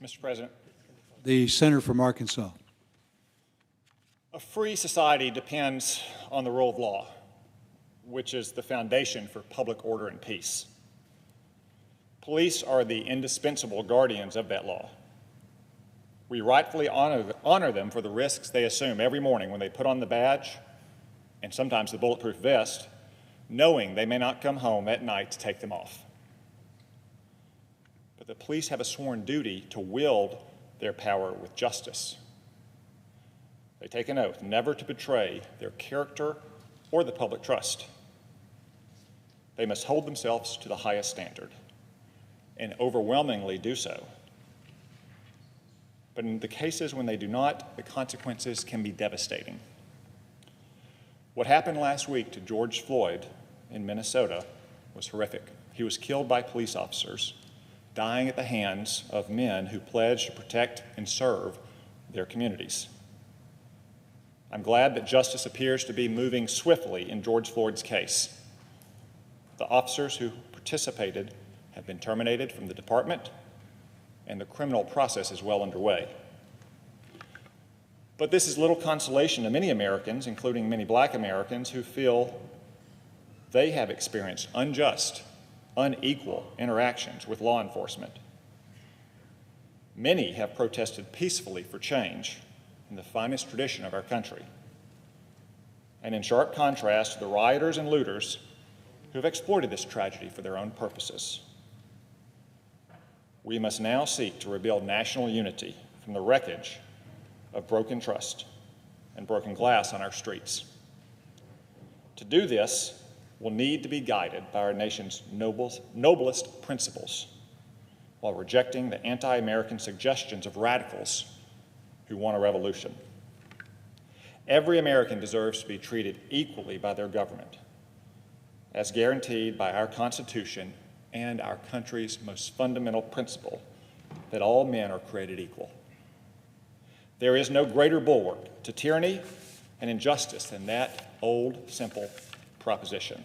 Mr. President. The senator from Arkansas. A free society depends on the rule of law, which is the foundation for public order and peace. Police are the indispensable guardians of that law. We rightfully honor them for the risks they assume every morning when they put on the badge and sometimes the bulletproof vest, knowing they may not come home at night to take them off. But the police have a sworn duty to wield their power with justice. They take an oath never to betray their character or the public trust. They must hold themselves to the highest standard, and overwhelmingly do so. But in the cases when they do not, the consequences can be devastating. What happened last week to George Floyd in Minnesota was horrific. He was killed by police officers, dying at the hands of men who pledged to protect and serve their communities. I'm glad that justice appears to be moving swiftly in George Floyd's case. The officers who participated have been terminated from the department, and the criminal process is well underway. But this is little consolation to many Americans, including many Black Americans, who feel they have experienced unjust, unequal interactions with law enforcement. Many have protested peacefully for change in the finest tradition of our country, and in sharp contrast to the rioters and looters who have exploited this tragedy for their own purposes. We must now seek to rebuild national unity from the wreckage of broken trust and broken glass on our streets. To do this, we'll need to be guided by our nation's noblest principles, while rejecting the anti-American suggestions of radicals who want a revolution. Every American deserves to be treated equally by their government, as guaranteed by our Constitution and our country's most fundamental principle, that all men are created equal. There is no greater bulwark to tyranny and injustice than that old, simple proposition.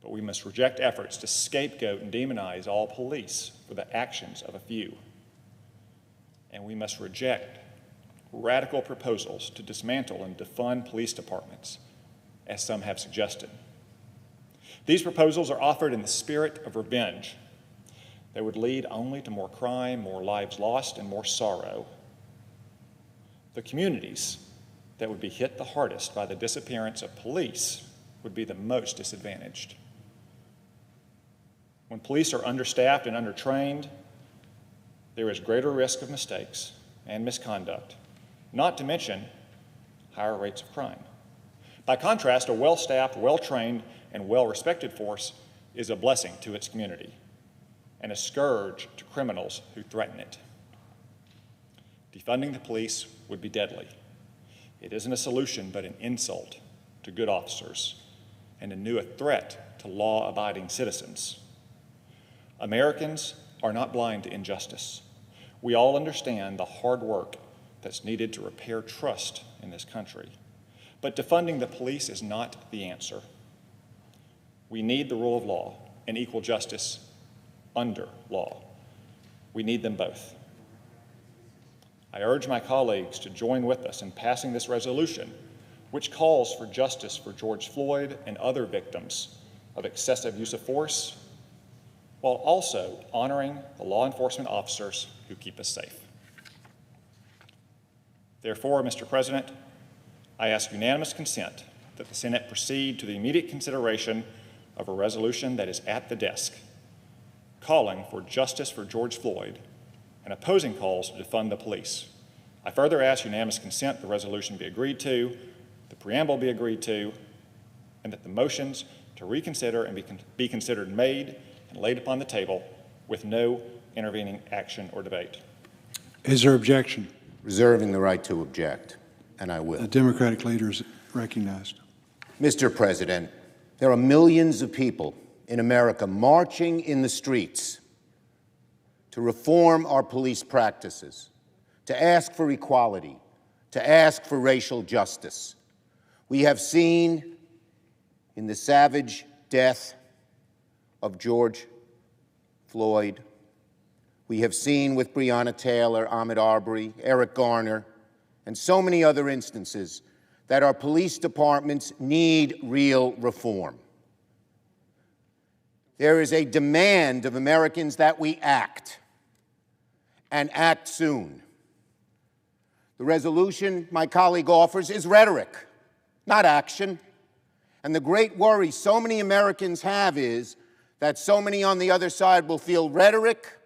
But we must reject efforts to scapegoat and demonize all police for the actions of a few. And we must reject radical proposals to dismantle and defund police departments, as some have suggested. These proposals are offered in the spirit of revenge. They would lead only to more crime, more lives lost, and more sorrow. The communities that would be hit the hardest by the disappearance of police would be the most disadvantaged. When police are understaffed and undertrained, there is greater risk of mistakes and misconduct, not to mention higher rates of crime. By contrast, a well-staffed, well-trained, and well-respected force is a blessing to its community and a scourge to criminals who threaten it. Defunding the police would be deadly. It isn't a solution, but an insult to good officers and a new threat to law-abiding citizens. Americans are not blind to injustice. We all understand the hard work that's needed to repair trust in this country. But defunding the police is not the answer. We need the rule of law and equal justice under law. We need them both. I urge my colleagues to join with us in passing this resolution, which calls for justice for George Floyd and other victims of excessive use of force, while also honoring the law enforcement officers who keep us safe. Therefore, Mr. President, I ask unanimous consent that the Senate proceed to the immediate consideration of a resolution that is at the desk, calling for justice for George Floyd and opposing calls to defund the police. I further ask unanimous consent the resolution be agreed to, the preamble be agreed to, and that the motions to reconsider and be considered made and laid upon the table with no intervening action or debate. Is there objection? Reserving the right to object, and I will. The Democratic leader is recognized. Mr. President, there are millions of people in America marching in the streets to reform our police practices, to ask for equality, to ask for racial justice. We have seen in the savage death of George Floyd we have seen with Breonna Taylor, Ahmaud Arbery, Eric Garner, and so many other instances that our police departments need real reform. There is a demand of Americans that we act, and act soon. The resolution my colleague offers is rhetoric, not action. And the great worry so many Americans have is that so many on the other side will feel rhetoric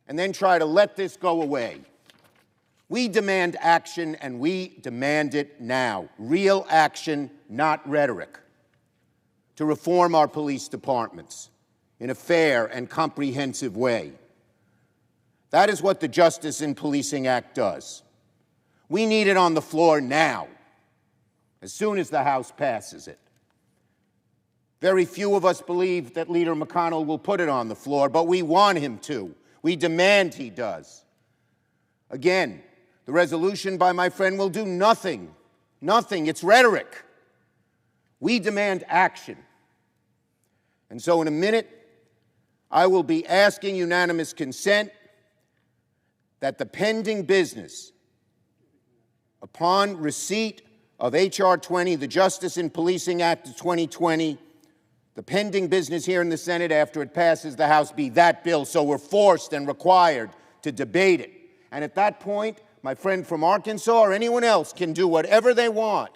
and then try to let this go away. We demand action, and we demand it now. Real action, not rhetoric, to reform our police departments in a fair and comprehensive way. That is what the Justice in Policing Act does. We need it on the floor now, as soon as the House passes it. Very few of us believe that Leader McConnell will put it on the floor, but we want him to. We demand he does. Again, the resolution by my friend will do nothing. Nothing. It's rhetoric. We demand action. And so in a minute, I will be asking unanimous consent that the pending business, upon receipt of H.R. 20, the Justice in Policing Act of 2020, the pending business here in the Senate after it passes the House be that bill, so we're forced and required to debate it. And at that point, my friend from Arkansas or anyone else can do whatever they want,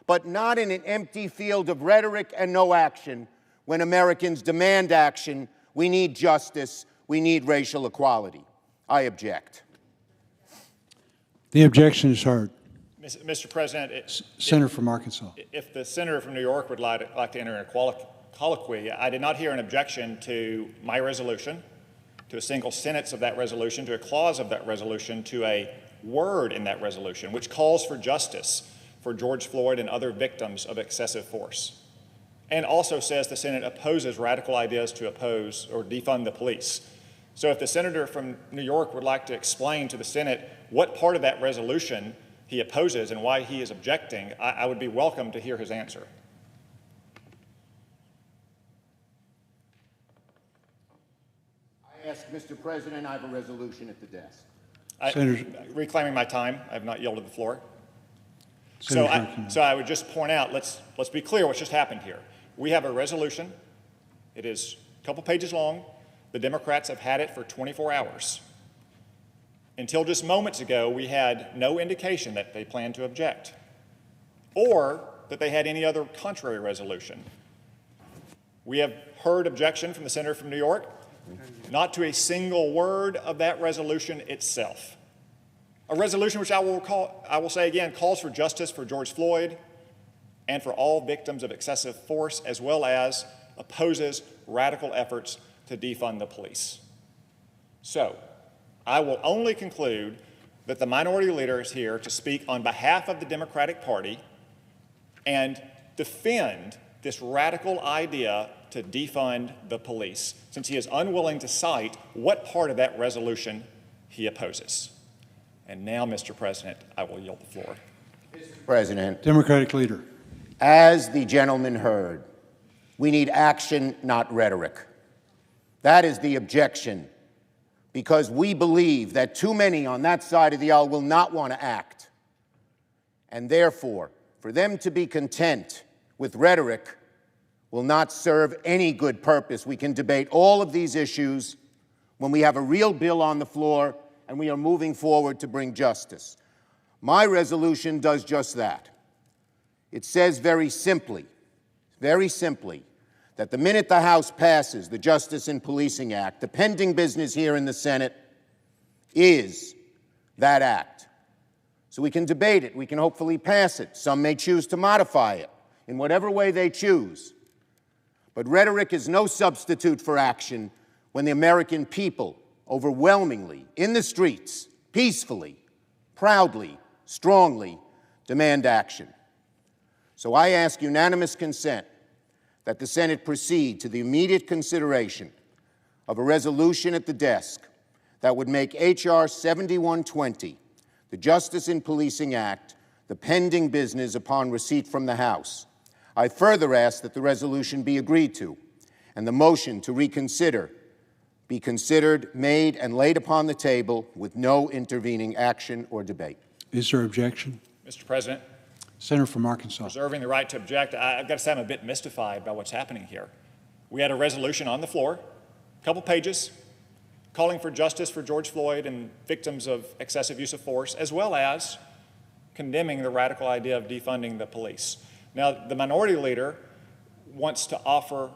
but not in an empty field of rhetoric and no action. When Americans demand action, we need justice, we need racial equality. I object. The objection is heard. Mr. President, Senator from Arkansas. if the senator from New York would like to enter a colloquy, I did not hear an objection to my resolution, to a single sentence of that resolution, to a clause of that resolution, to a word in that resolution, which calls for justice for George Floyd and other victims of excessive force, and also says the Senate opposes radical ideas to oppose or defund the police. So if the senator from New York would like to explain to the Senate what part of that resolution he opposes and why he is objecting, I would be welcome to hear his answer. I ask, Mr. President, I have a resolution at the desk. Reclaiming my time, I have not yielded the floor. Senator So I would just point out, let's be clear what's just happened here. We have a resolution. It is a couple pages long. The Democrats have had it for 24 hours. Until just moments ago, we had no indication that they planned to object or that they had any other contrary resolution. We have heard objection from the senator from New York, not to a single word of that resolution itself. A resolution which I will say again, calls for justice for George Floyd and for all victims of excessive force, as well as opposes radical efforts to defund the police. So, I will only conclude that the minority leader is here to speak on behalf of the Democratic Party and defend this radical idea to defund the police, since he is unwilling to cite what part of that resolution he opposes. And now, Mr. President, I will yield the floor. Mr. President, Democratic leader. as the gentleman heard, we need action, not rhetoric. That is the objection, because we believe that too many on that side of the aisle will not want to act. And therefore, for them to be content with rhetoric will not serve any good purpose. We can debate all of these issues when we have a real bill on the floor and we are moving forward to bring justice. My resolution does just that. It says very simply, that the minute the House passes the Justice in Policing Act, the pending business here in the Senate is that act. So we can debate it. We can hopefully pass it. Some may choose to modify it in whatever way they choose. But rhetoric is no substitute for action when the American people overwhelmingly, in the streets, peacefully, proudly, strongly demand action. So I ask unanimous consent that the Senate proceed to the immediate consideration of a resolution at the desk that would make H.R. 7120, the Justice in Policing Act, the pending business upon receipt from the House. I further ask that the resolution be agreed to and the motion to reconsider be considered, made, and laid upon the table with no intervening action or debate. Is there objection? Mr. President, Senator from Arkansas. reserving the right to object, I've got to say I'm a bit mystified by what's happening here. We had a resolution on the floor, a couple pages, calling for justice for George Floyd and victims of excessive use of force, as well as condemning the radical idea of defunding the police. Now, the minority leader wants to offer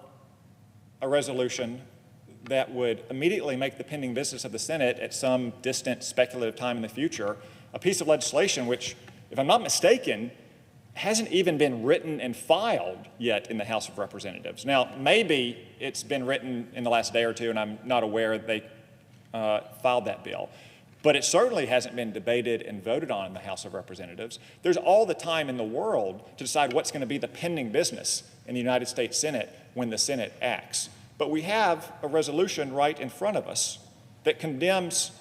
a resolution that would immediately make the pending business of the Senate at some distant speculative time in the future a piece of legislation which, if I'm not mistaken, hasn't even been written and filed yet in the House of Representatives. Now, maybe it's been written in the last day or two, and I'm not aware they filed that bill. But it certainly hasn't been debated and voted on in the House of Representatives. There's all the time in the world to decide what's going to be the pending business in the United States Senate when the Senate acts. But we have a resolution right in front of us that condemns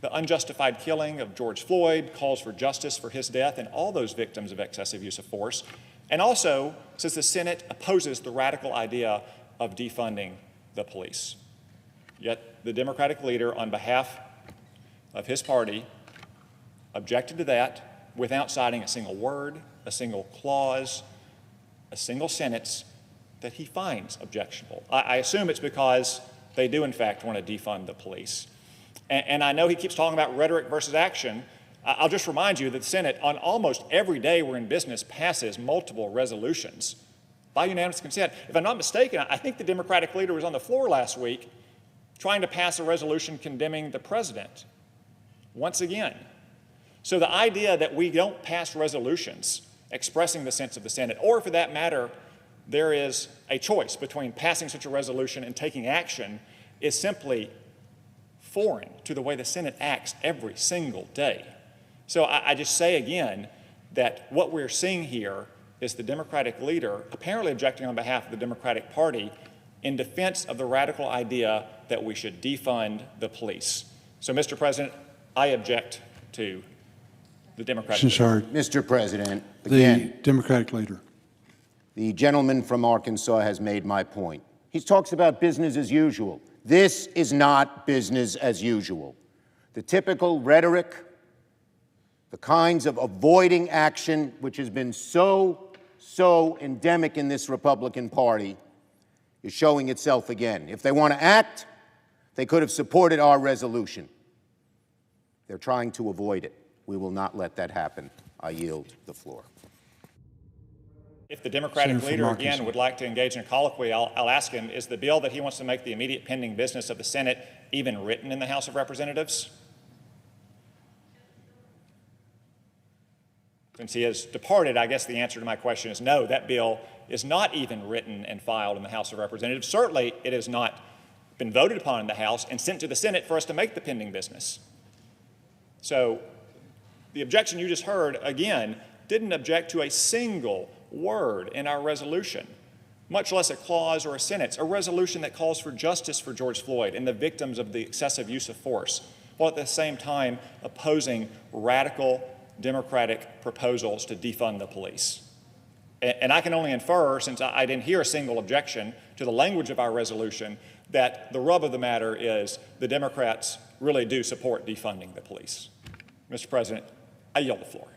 the unjustified killing of George Floyd, calls for justice for his death and all those victims of excessive use of force, and also says the Senate opposes the radical idea of defunding the police. Yet the Democratic leader, on behalf of his party, objected to that without citing a single word, a single clause, a single sentence that he finds objectionable. I assume it's because they do, in fact, want to defund the police. And I know he keeps talking about rhetoric versus action. I'll just remind you that the Senate, on almost every day we're in business, passes multiple resolutions by unanimous consent. If I'm not mistaken, I think the Democratic leader was on the floor last week trying to pass a resolution condemning the president once again. So the idea that we don't pass resolutions expressing the sense of the Senate, or for that matter, there is a choice between passing such a resolution and taking action, is simply foreign to the way the Senate acts every single day. So I just say again that what we're seeing here is the Democratic leader apparently objecting on behalf of the Democratic Party in defense of the radical idea that we should defund the police. So, Mr. President, I object to the Democratic leader. Mr. President, The again, Democratic leader. the gentleman from Arkansas has made my point. He talks about business as usual. This is not business as usual. The typical rhetoric, the kinds of avoiding action which has been so endemic in this Republican Party is showing itself again. If they want to act, they could have supported our resolution. They're trying to avoid it. We will not let that happen. I yield the floor. If the Democratic Senator from leader, Arkansas. again, would like to engage in a colloquy, I'll ask him, is the bill that he wants to make the immediate pending business of the Senate even written in the House of Representatives? Since he has departed, I guess the answer to my question is no, that bill is not even written and filed in the House of Representatives. Certainly, it has not been voted upon in the House and sent to the Senate for us to make the pending business. So the objection you just heard, again, didn't object to a single word in our resolution, much less a clause or a sentence, a resolution that calls for justice for George Floyd and the victims of the excessive use of force, while at the same time opposing radical Democratic proposals to defund the police. And I can only infer, since I didn't hear a single objection to the language of our resolution, that the rub of the matter is the Democrats really do support defunding the police. Mr. President, I yield the floor.